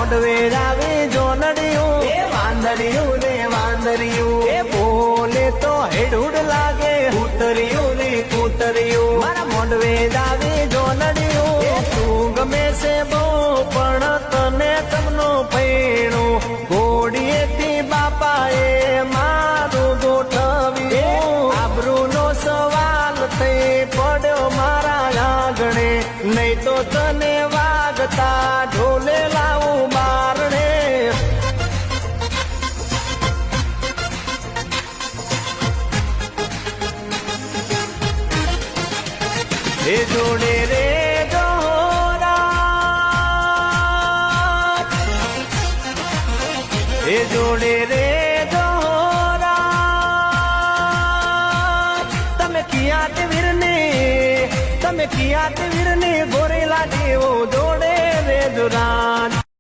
મોઢવે આવે જોનડિયું એ વાંદરિયું ને વાંદરિયું એ બોલે તો હેડુડ લાગે કૂતરિયું ને કૂતરિયું મારા મોઢવે આવે જોનડિયું એ તું ગમે છે બહુ પણ તને તમનો પૈણું ઘોડીએથી બાપાએ મારું ગોઠવ્યું આબરૂનો સવાલ થઈ પડ્યો મારા આંગણે નહીં તો તને વાગતા ઢોલે લાવું બારણે એ જોડે રે એ જોડે રે તમે કિયાત વીરની ગોરેલા જેવો જોડે રે દુરા